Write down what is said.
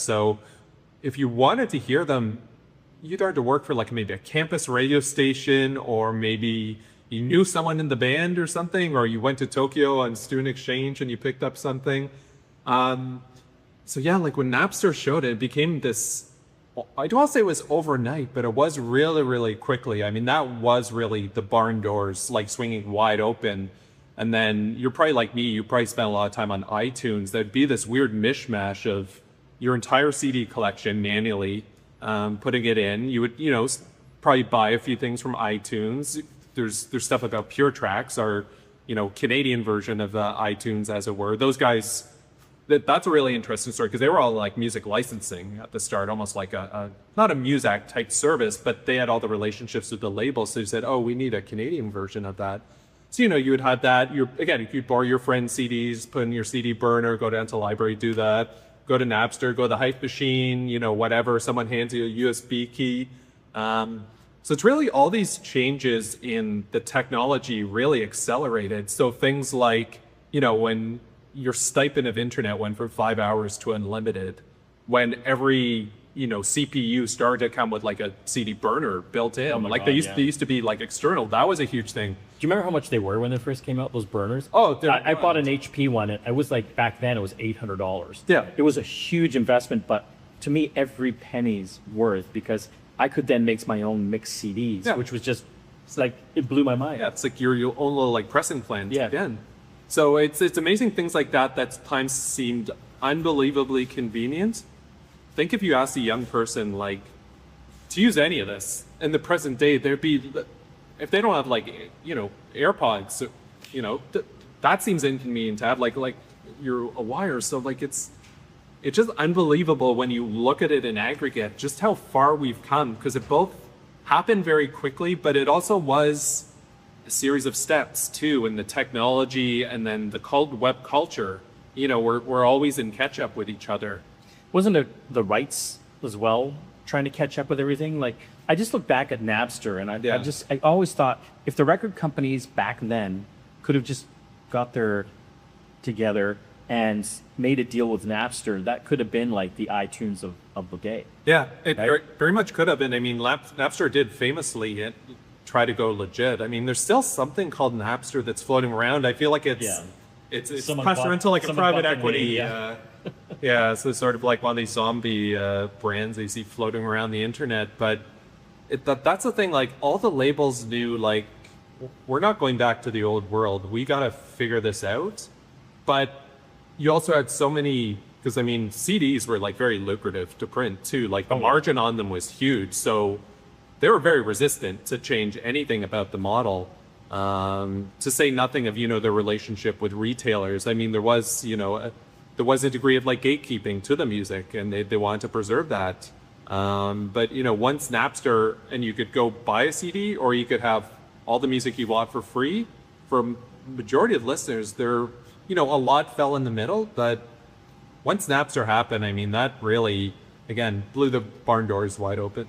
So if you wanted to hear them, you'd have to work for like maybe a campus radio station, or maybe you knew someone in the band or something, or you went to Tokyo on student exchange and you picked up something. So yeah, like when Napster showed it, it became this, I don't want to say it was overnight, but it was really, really quickly. I mean, that was really the barn doors like swinging wide open. And then you're probably like me, you probably spent a lot of time on iTunes. There'd be this weird mishmash of your entire CD collection manually, putting it in. You would, probably buy a few things from iTunes. There's stuff about Pure Tracks, our, Canadian version of iTunes, as it were. Those guys, that's a really interesting story, because they were all like music licensing at the start, almost like not a Muzak type service, but they had all the relationships with the labels. So they said, oh, we need a Canadian version of that. So, you would have that. Again, if you borrow your friend's CDs, put in your CD burner, go down to the library, do that. Go to Napster, go to the Hype Machine, whatever. Someone hands you a USB key. So it's really all these changes in the technology really accelerated. So things like, when your stipend of internet went from 5 hours to unlimited, when every CPU started to come with like a CD burner built in. Oh like God, they used to be like external. That was a huge thing. Do you remember how much they were when they first came out, those burners? Oh, I bought an HP one. It was like, back then it was $800. Yeah. It was a huge investment, but to me, every penny's worth, because I could then make my own mixed CDs, which was just, it's like, it blew my mind. Yeah, it's like your own little like pressing plant Yeah. again. So it's amazing things like that at times seemed unbelievably convenient. Think if you asked a young person like to use any of this in the present day, there'd be, if they don't have like AirPods, that seems inconvenient to have like a wire. So like it's just unbelievable when you look at it in aggregate, just how far we've come, because it both happened very quickly, but it also was a series of steps too, in the technology and then the web culture. We're always in catch up with each other. Wasn't it the rights as well, trying to catch up with everything? Like, I just look back at Napster, and I always thought, if the record companies back then could have just got their together and made a deal with Napster, that could have been like the iTunes of the day. Yeah, it very much could have been. I mean, Napster did famously try to go legit. I mean, there's still something called Napster that's floating around. I feel like it's passed around to like a private equity. Yeah, so it's sort of like one of these zombie brands that you see floating around the internet. But that's the thing, like all the labels knew, like, we're not going back to the old world. We got to figure this out. But you also had so many, because I mean, CDs were like very lucrative to print too. Like the margin on them was huge. So they were very resistant to change anything about the model. To say nothing of, the relationship with retailers. I mean, there was a degree of like gatekeeping to the music, and they wanted to preserve that. But once Napster, and you could go buy a CD, or you could have all the music you want for free, for a majority of listeners, a lot fell in the middle. But once Napster happened, I mean, that really, again, blew the barn doors wide open.